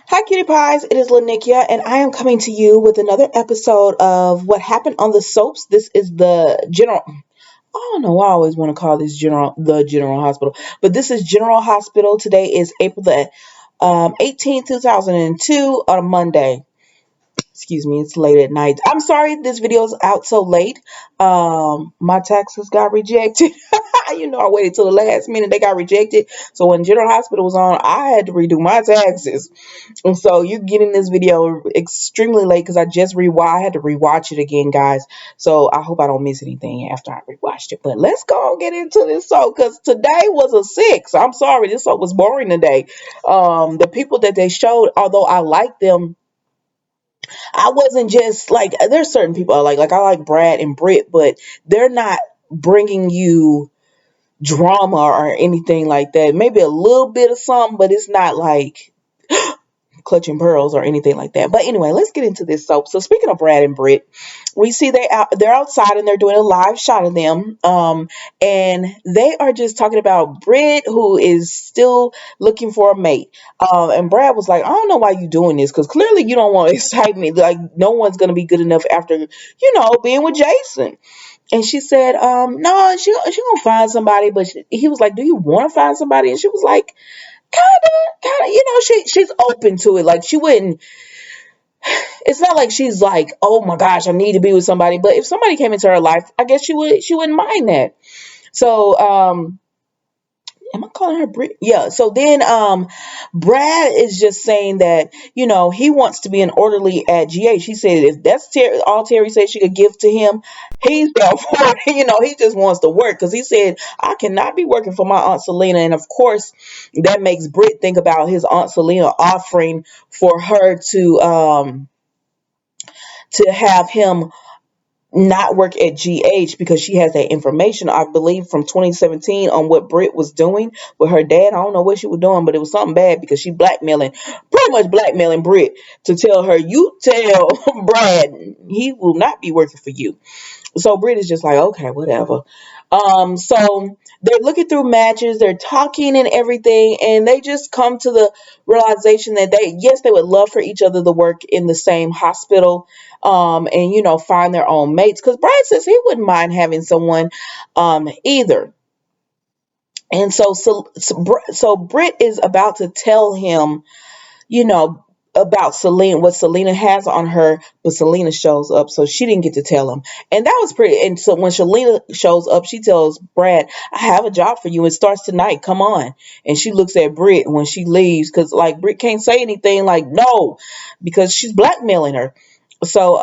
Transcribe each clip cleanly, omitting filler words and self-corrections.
Hi, cutie pies. It is Lanikia, and I am coming to you with another episode of What Happened on the Soaps. This is the general. I don't know why I always want to call this the General Hospital, but this is General Hospital. Today is April the 18th, 2002, on a Monday. Excuse me, it's late at night. I'm sorry this video is out so late. My taxes got rejected. I waited till the last minute, they got rejected. So when General Hospital was on, I had to redo my taxes. And so you're getting this video extremely late because I had to rewatch it again, guys. So I hope I don't miss anything after I rewatched it. But let's go and get into this soap because today was a six. I'm sorry, this soap was boring today. The people that they showed, although I like them, I wasn't just like, there's certain people I like I like Brad and Britt, but they're not bringing you drama or anything like that. Maybe a little bit of something, but it's not like clutching pearls or anything like that. But anyway, let's get into this soap. So speaking of Brad and Britt, we see they're outside and they're doing a live shot of them. And they are just talking about Britt, who is still looking for a mate. And Brad was like, I don't know why you doing this, because clearly you don't want to excite me. Like no one's gonna be good enough after, being with Jason. And she said, no, she gonna find somebody. But he was like, do you want to find somebody? And she was like, kind of, she's open to it. Like she wouldn't. It's not like she's like, oh my gosh, I need to be with somebody. But if somebody came into her life, I guess she wouldn't mind that. So am I calling her Brit? Yeah. So then Brad is just saying that, he wants to be an orderly at GH. He said if that's all Terry said she could give to him, he's down for it. He just wants to work because he said, I cannot be working for my Aunt Selina. And of course, that makes Britt think about his Aunt Selina offering for her to have him not work at GH because she has that information, I believe, from 2017 on what Britt was doing with her dad. I don't know what she was doing, but it was something bad because she pretty much blackmailing Britt to tell her, you tell Brad he will not be working for you. So Britt is just like, okay, whatever. So they're looking through matches, they're talking and everything, and they just come to the realization that they would love for each other to work in the same hospital, and find their own mates. Because Brad says he wouldn't mind having someone, either. And so Britt is about to tell him, you know, about Selena, what Selena has on her, but Selena shows up, so she didn't get to tell him. And that was pretty. And so when Selena shows up, she tells Brad, I have a job for you. It starts tonight. Come on. And she looks at Britt when she leaves, because like Britt can't say anything like no, because she's blackmailing her. So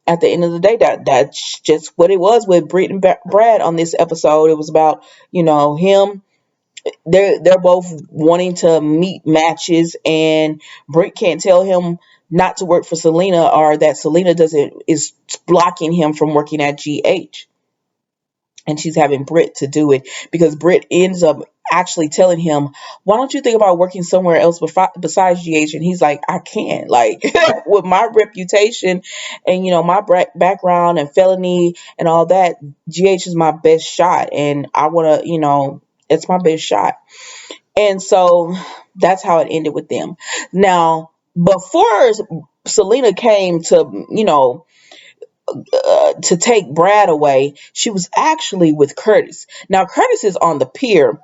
at the end of the day, that's just what it was with Britt and Brad on this episode. It was about, him, they're both wanting to meet matches, and Britt can't tell him not to work for Selena, or that Selena doesn't is blocking him from working at GH, and she's having Britt to do it because Britt ends up actually telling him, why don't you think about working somewhere else besides GH? And he's like, I can't, like with my reputation and my background and felony and all that, GH is my best shot, and I want to, it's my best shot. And so that's how it ended with them. Now, before Selena came to take Brad away, she was actually with Curtis. Now, Curtis is on the pier,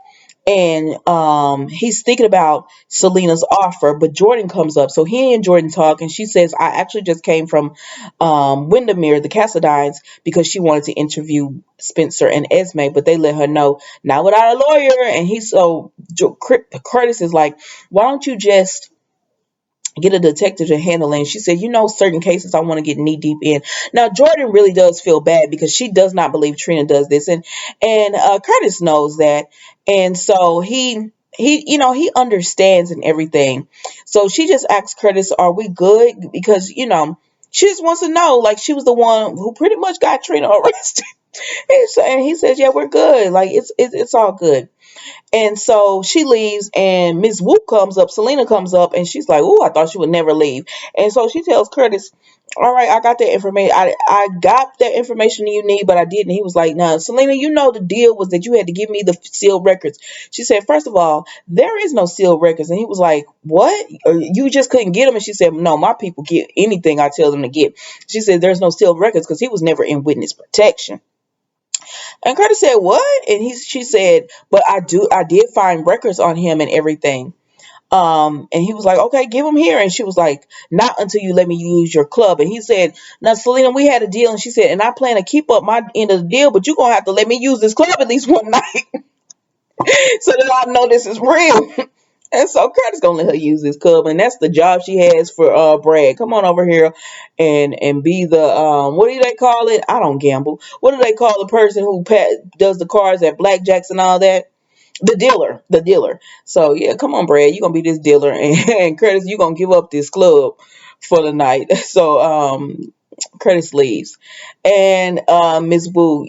and he's thinking about Selena's offer, but Jordan comes up. So he and Jordan talk, and she says, I actually just came from Windermere, the Cassadines, because she wanted to interview Spencer and Esme, but they let her know, not without a lawyer. And Curtis is like, why don't you just get a detective to handle it? And she said, certain cases I want to get knee deep in. Now Jordan really does feel bad because she does not believe Trina does this, and Curtis knows that, and so he understands and everything. So she just asks Curtis, are we good? Because she just wants to know, like she was the one who pretty much got Trina arrested. And he says, yeah, we're good, like it's all good. And so she leaves, and Miss Wu comes up, Selena comes up, and she's like, "Oh, I thought she would never leave." And so she tells Curtis, "All right, I got that information. I got that information you need, but I didn't." He was like, "No, Selena, you know the deal was that you had to give me the sealed records." She said, "First of all, there is no sealed records." And he was like, "What? Or you just couldn't get them?" And she said, "No, my people get anything I tell them to get." She said, "There's no sealed records because he was never in witness protection." And Curtis said, "What?" And she said, "But I did find records on him and everything." And he was like, "Okay, give him here." And she was like, "Not until you let me use your club." And he said, "Now, Selena, we had a deal." And she said, "And I plan to keep up my end of the deal, but you're gonna have to let me use this club at least one night so that I know this is real." And so Curtis gonna let her use this club, and that's the job she has for Brad. Come on over here and be the what do they call it? I don't gamble. What do they call the person who does the cards at blackjacks and all that? The dealer. So yeah, come on, Brad, you gonna be this dealer, and Curtis, you gonna give up this club for the night. So Curtis leaves, and Miss Wu,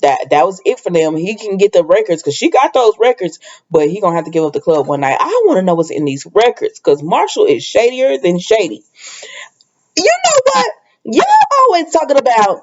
that was it for them. He can get the records because she got those records, but he gonna have to give up the club one night. I want to know what's in these records because Marshall is shadier than shady. You know what? Y'all always talking about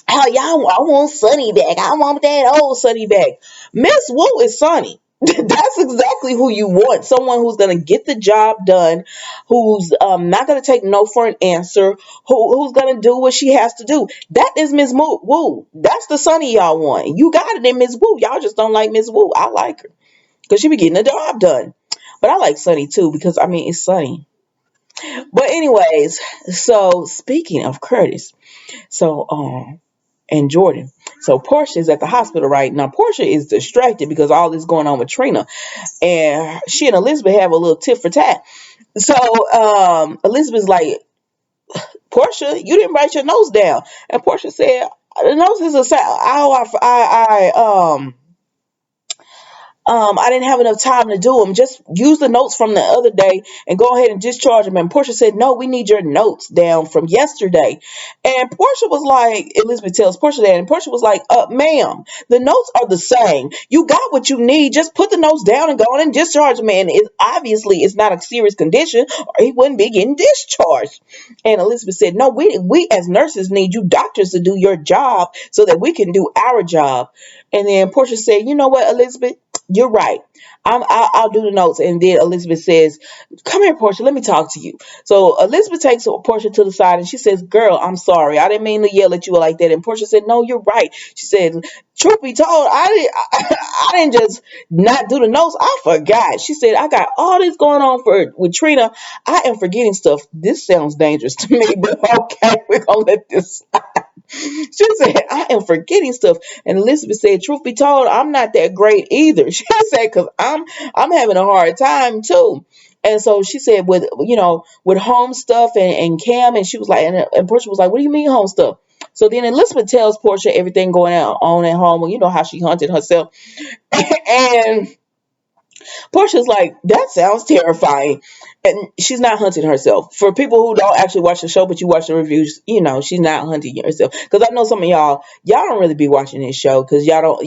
how y'all, I want Sunny back. I want that old Sunny back. Miss Wu is Sunny. That's exactly who you want. Someone who's going to get the job done, who's not going to take no for an answer, who's going to do what she has to do. That is Miss Wu. That's the Sunny y'all want. You got it in Miss Wu. Y'all just don't like Miss Wu. I like her because she be getting the job done. But I like Sunny too because, I mean, it's Sunny. But anyways, so speaking of Curtis, so and Jordan. So Portia is at the hospital right now. Portia is distracted because all this going on with Trina, and she and Elizabeth have a little tit for tat. So Elizabeth's like, "Portia, you didn't write your notes down," and Portia said, "The notes is a how I didn't have enough time to do them. Just use the notes from the other day and go ahead and discharge them." And Portia said, "No, we need your notes down from yesterday." And Portia was like, Elizabeth tells Portia that, and Portia was like, "Ma'am, the notes are the same. You got what you need. Just put the notes down and go on and discharge them. And it obviously it's not a serious condition, or he wouldn't be getting discharged." And Elizabeth said, "No, we as nurses need you doctors to do your job so that we can do our job." And then Portia said, "You know what, Elizabeth? You're right. I'll do the notes." And then Elizabeth says, "Come here, Portia. Let me talk to you." So Elizabeth takes Portia to the side and she says, "Girl, I'm sorry. I didn't mean to yell at you like that." And Portia said, "No, you're right." She said, "Truth be told, I didn't just not do the notes. I forgot." She said, "I got all this going on with Trina. I am forgetting stuff." This sounds dangerous to me, but okay, we're gonna let this. She said, "I am forgetting stuff." And Elizabeth said, "Truth be told, I'm not that great either." She said, "Because I'm having a hard time too." And so she said, with home stuff and Cam, and she was like, and Portia was like, "What do you mean home stuff?" So then Elizabeth tells Portia everything going on at home. You know how she hunted herself. And Portia's like, "That sounds terrifying." And she's not hunting herself. For people who don't actually watch the show, but you watch the reviews, she's not hunting herself. Because I know some of y'all don't really be watching this show because y'all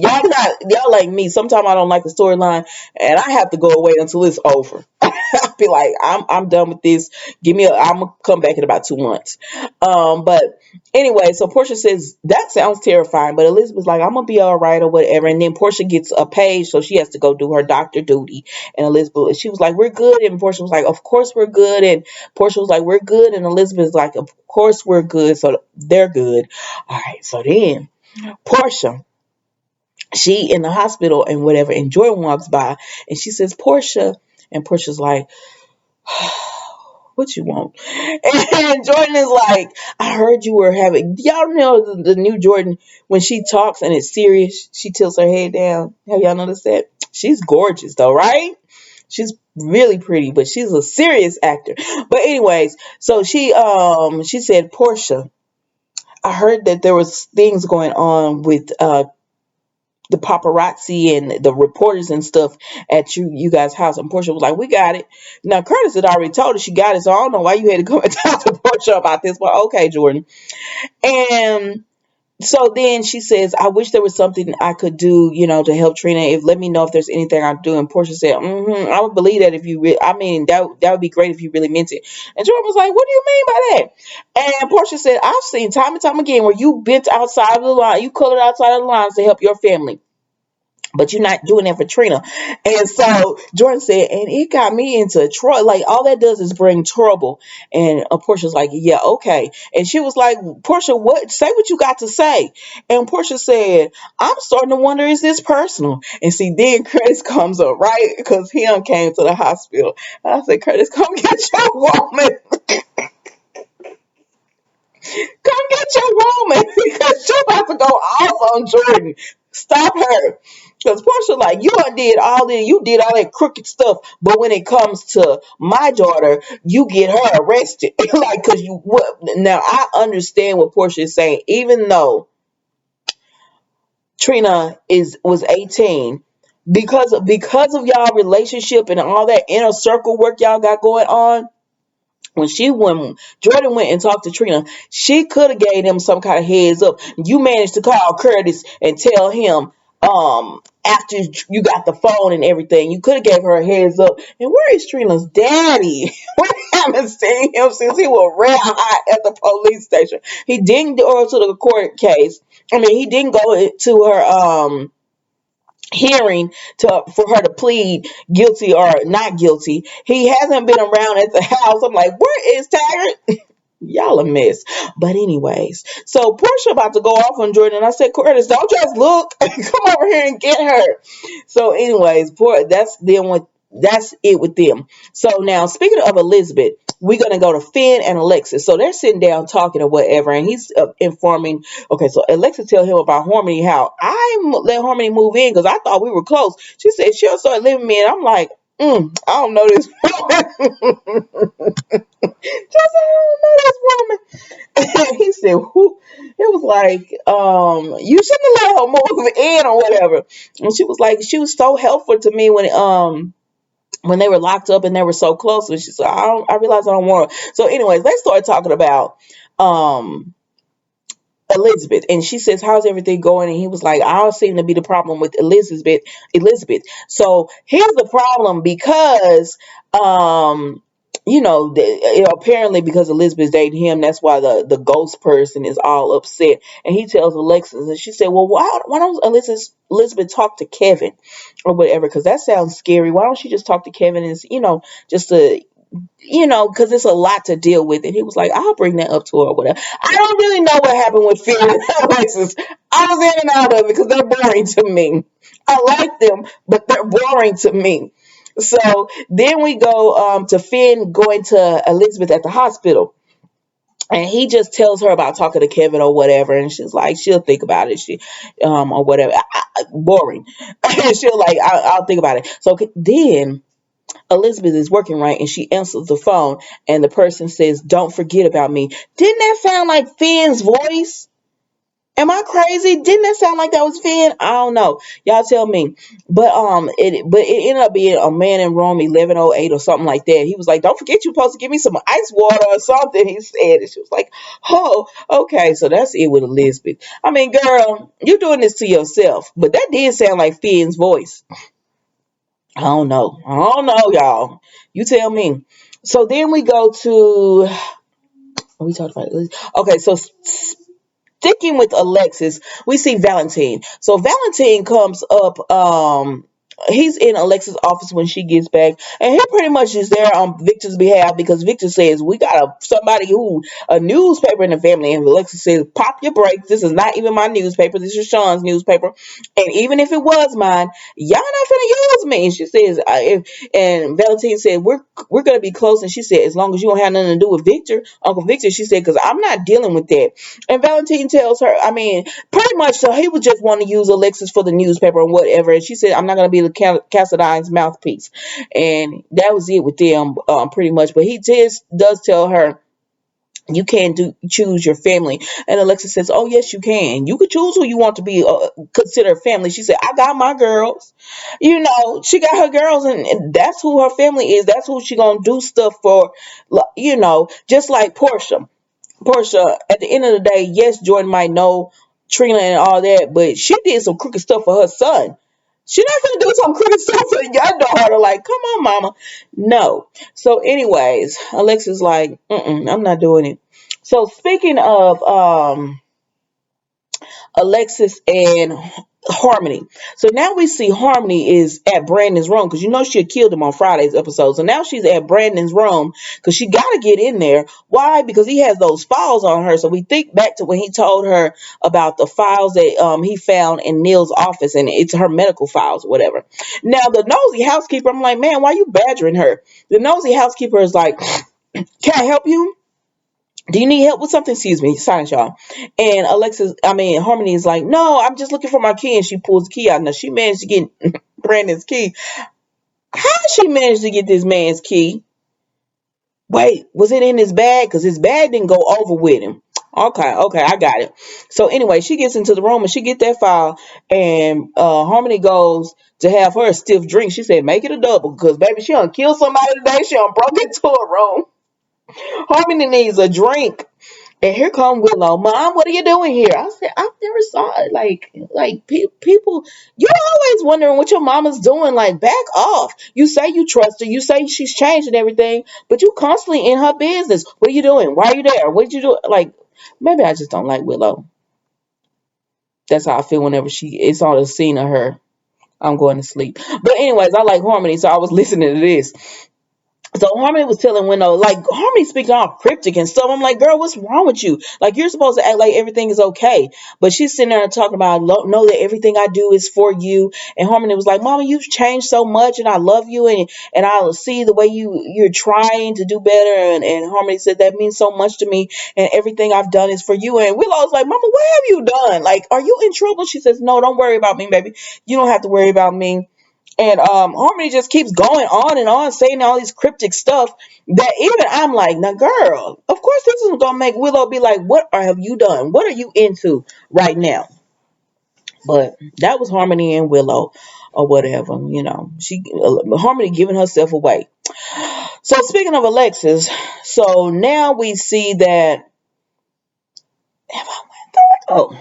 like me. Sometimes I don't like the storyline and I have to go away until it's over. I'll be like, I'm done with this. I'm gonna come back in about 2 months. But anyway, so Portia says that sounds terrifying, but Elizabeth's like, "I'm gonna be all right," or whatever. And then Portia gets a page, so she has to go do her doctor duty. And Elizabeth, she was like, "We're good," and Portia was like, "Of course we're good," and Portia was like, "We're good," and Elizabeth's like, "Of course we're good," so they're good. All right, so then Portia, she in the hospital and whatever, and Jordan walks by, and she says, "Portia," and Portia's like, "What you want?" And Jordan is like, "I heard you were having." Y'all know the new Jordan, when she talks and it's serious, she tilts her head down. Have y'all noticed that? She's gorgeous though, right? She's really pretty, but she's a serious actor. But anyways, so she said, "Portia, I heard that there was things going on with the paparazzi and the reporters and stuff at you guys' house." And Portia was like, "We got it." Now Curtis had already told her she got it, so I don't know why you had to come and talk to Portia about this. But okay, Jordan. And So then she says, I wish there was something I could do, to help Trina. If let me know if there's anything I do. And Portia said, I would believe that if you I mean, that would be great if you really meant it. And Jordan was like, what do you mean by that? And Portia said, I've seen time and time again where you bent outside of the line, you colored outside of the lines to help your family, but you're not doing that for Trina. And so Jordan said, and it got me into trouble. Like, all that does is bring trouble. And Portia's like, yeah, okay. And she was like, Portia, say what you got to say. And Portia said, I'm starting to wonder, is this personal? And see, then Curtis comes up, right? Because he came to the hospital. And I said, Curtis, come get your woman. Come get your woman because you're about to go off on Jordan. Stop her. Because Portia, like, you did all that crooked stuff, but when it comes to my daughter, you get her arrested. Like, because now I understand what Portia is saying, even though Trina was 18, because of y'all relationship and all that inner circle work y'all got going on. When Jordan went and talked to Trina, she could have gave him some kind of heads up. You managed to call Curtis and tell him after you got the phone and everything. You could have gave her a heads up. And where is Trina's daddy? We haven't seen him since he was red hot at the police station. He didn't go to the court case. I mean, he didn't go to her hearing for her to plead guilty or not guilty. He hasn't been around at the house. I'm like, where is Taggart? Y'all a mess. But anyways, so Portia about to go off on Jordan. And I said, Curtis, don't just look. Come over here and get her. So anyways, that's it with them. So now, speaking of Elizabeth, we're gonna go to Finn and Alexis. So they're sitting down talking or whatever, and he's informing. Okay, so Alexis tell him about Harmony. How I let Harmony move in because I thought we were close. She said she'll start living me, and I'm like, I don't know this woman. Just I don't know this woman. He said, who? It was like, you shouldn't let her move in or whatever. And she was like, she was so helpful to me when they were locked up and they were so close. And she said, I realized I don't want her. So anyways, they started talking about um Elizabeth, and she says, how's everything going? And he was like, I don't seem to be the problem with Elizabeth. So here's the problem, because apparently because Elizabeth's dating him, that's why the ghost person is all upset. And he tells Alexis, and she said, well, why don't Elizabeth talk to Kevin or whatever, because that sounds scary. Why don't she just talk to Kevin and just to because it's a lot to deal with. And he was like, I'll bring that up to her or whatever. I don't really know what happened with Phil and Alexis. I was in and out of it because they're boring to me. I like them, but they're boring to me. So then we go to Finn going to Elizabeth at the hospital. And he just tells her about talking to Kevin or whatever, and she's like, she'll think about it. Or whatever. Boring. She'll like, I'll think about it. So then Elizabeth is working, right, and she answers the phone, and the person says, don't forget about me. Didn't that sound like Finn's voice? Am I crazy? Didn't that sound like that was Finn? I don't know. Y'all tell me. But it ended up being a man in Rome 1108 or something like that. He was like, don't forget you're supposed to give me some ice water or something, he said. And she was like, oh, okay. So that's it with Elizabeth. I mean, girl, you're doing this to yourself. But that did sound like Finn's voice. I don't know. I don't know, y'all. You tell me. So then we go to. We talked about it. Okay, so sticking with Alexis, we see Valentine. So Valentine comes up. He's in Alexis' office when she gets back, and he pretty much is there on Victor's behalf because Victor says we got a newspaper in the family, and Alexis says, "Pop your brakes. This is not even my newspaper. This is Sean's newspaper, and even if it was mine, y'all not finna use me." And she says, and Valentine said, "We're gonna be close," and she said, "As long as you don't have nothing to do with Victor, Uncle Victor," she said, "because I'm not dealing with that." And Valentine tells her, I mean, pretty much, so he would just want to use Alexis for the newspaper and whatever. And she said, I'm not going to be the Cassadine's mouthpiece. And that was it with them, pretty much. But he does tell her, you can't choose your family. And Alexis says, oh, yes, you can. You could choose who you want to be considered family. She said, I got my girls. She got her girls, and that's who her family is. That's who she going to do stuff for, just like Portia. At the end of the day, yes, Jordan might know Trina and all that, but she did some crooked stuff for her son. She not gonna do some crooked stuff for your daughter. Like, come on, mama. No. So, anyways, Alexis like, I'm not doing it. So, speaking of Alexis and Harmony. So now we see Harmony is at Brandon's room because you know she had killed him on Friday's episode. So now she's at Brandon's room because she got to get in there. Why? Because he has those files on her. So we think back to when he told her about the files that he found in Neil's office, and it's her medical files or whatever. Now the nosy housekeeper, I'm like, man, why you badgering her? The nosy housekeeper is like, can I help you? Do you need help with something? Excuse me. Silence, y'all. And Harmony is like, no, I'm just looking for my key. And she pulls the key out. Now, she managed to get Brandon's key. How did she manage to get this man's key? Wait, was it in his bag? Because his bag didn't go over with him. Okay, I got it. So anyway, she gets into the room and she get that file. And Harmony goes to have her a stiff drink. She said, make it a double. Because, baby, she done killed somebody today. She done broke into a room. Harmony needs a drink. And here come Willow. Mom, what are you doing here? I said, I've never saw it. People, you're always wondering what your mama's doing. Like, back off. You say you trust her. You say she's changed and everything, but you constantly in her business. What are you doing? Why are you there? What did you do? Like, maybe I just don't like Willow. That's how I feel whenever it's on a scene of her. I'm going to sleep. But anyways, I like Harmony, so I was listening to this. So Harmony was telling Winnow, like, Harmony speaking all cryptic and stuff. I'm like, girl, what's wrong with you? Like, you're supposed to act like everything is okay. But she's sitting there and talking about, know that everything I do is for you. And Harmony was like, Mama, you've changed so much and I love you. And I see the way you're trying to do better. And Harmony said, that means so much to me. And everything I've done is for you. And Willow was like, Mama, what have you done? Like, are you in trouble? She says, no, don't worry about me, baby. You don't have to worry about me. And Harmony just keeps going on and on, saying all these cryptic stuff that even I'm like, now, girl, of course this is going to make Willow be like, what have you done? What are you into right now? But that was Harmony and Willow or whatever, Harmony giving herself away. So speaking of Alexis, so now we see that, oh,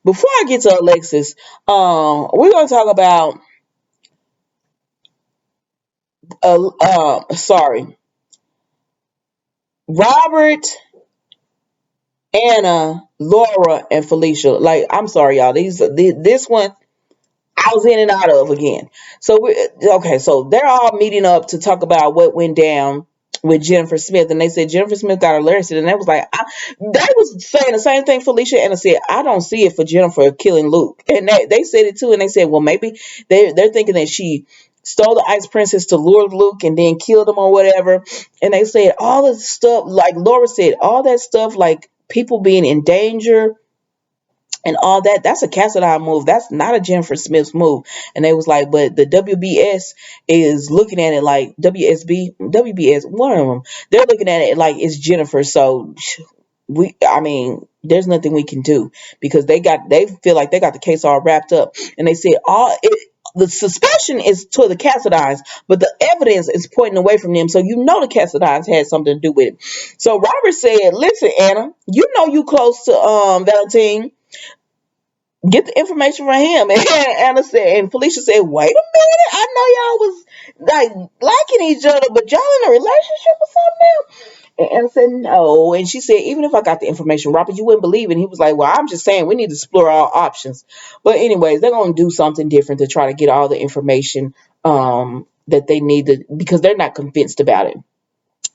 before I get to Alexis, we're going to talk about, Robert, Anna, Laura, and Felicia. Like, I'm sorry, y'all. This one I was in and out of again. So so they're all meeting up to talk about what went down with Jennifer Smith, and they said Jennifer Smith got arrested, and they was like, they was saying the same thing Felicia and I said, I don't see it for Jennifer killing Luke, and they said it too, and they said, well, maybe they're thinking that she stole the Ice Princess to lure Luke and then killed him or whatever, and they said all this stuff, like Laura said, all that stuff, like people being in danger and all that, that's a Cassadine move. That's not a Jennifer Smith's move. And they was like, but the WBS is looking at it like WBS, one of them. They're looking at it like it's Jennifer. So there's nothing we can do because they feel like they got the case all wrapped up. And they said the suspicion is to the Cassadines, but the evidence is pointing away from them. So the Cassadines had something to do with it. So Robert said, listen, Anna, you close to Valentine. Get the information from him. And Anna said, and Felicia said, wait a minute, I know y'all was like liking each other, but y'all in a relationship or something now? And Anna said, no. And she said, even if I got the information, Robert, you wouldn't believe it. And he was like, well, I'm just saying we need to explore all options. But anyways, they're going to do something different to try to get all the information that they need to, because they're not convinced about it.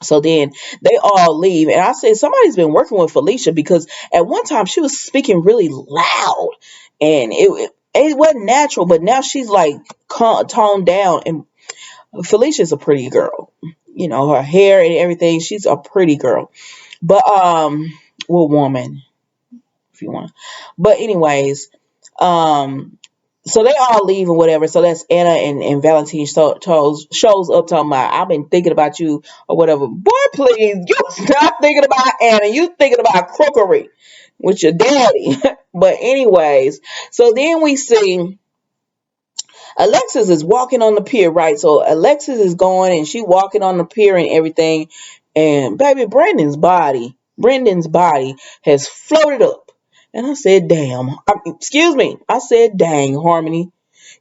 So then they all leave. And I said, somebody's been working with Felicia because at one time she was speaking really loud and it wasn't natural. But now she's like toned down. And Felicia's a pretty girl. Her hair and everything. She's a pretty girl. But, well, woman, if you want. But anyways, so they all leave and whatever. So that's Anna and Valentine shows up talking about, I've been thinking about you or whatever. Boy, please, you stop thinking about Anna. You thinking about crookery with your daddy. But anyways, so then we see Alexis is walking on the pier, right? So Alexis is going and she walking on the pier and everything. And baby, Brendan's body has floated up. And I said, damn. Excuse me. I said, dang, Harmony.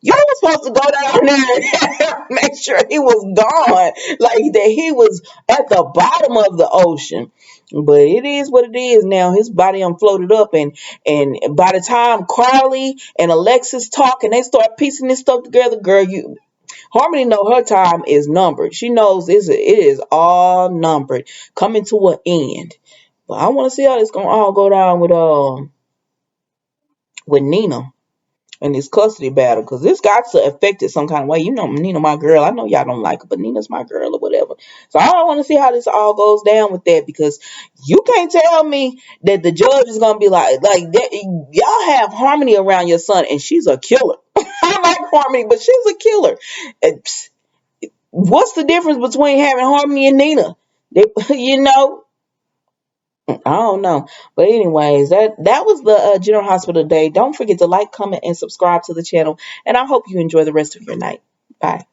You were supposed to go down there and make sure he was gone. Like that he was at the bottom of the ocean. But it is what it is now. His body unfloated up, and by the time Carly and Alexis talk and they start piecing this stuff together, girl, you Harmony know her time is numbered. She knows it is all numbered, coming to an end. But I want to see how this gonna all go down with Nina and this custody battle, because this got to affect it some kind of way. You know, Nina, my girl. I know y'all don't like her, but Nina's my girl or whatever. So I want to see how this all goes down with that, because you can't tell me that the judge is gonna be like that. Y'all have Harmony around your son, and she's a killer. I like Harmony, but she's a killer. What's the difference between having Harmony and Nina? They, you know, I don't know. But anyways, that was the General Hospital day. Don't forget to like, comment, and subscribe to the channel. And I hope you enjoy the rest of your night. Bye.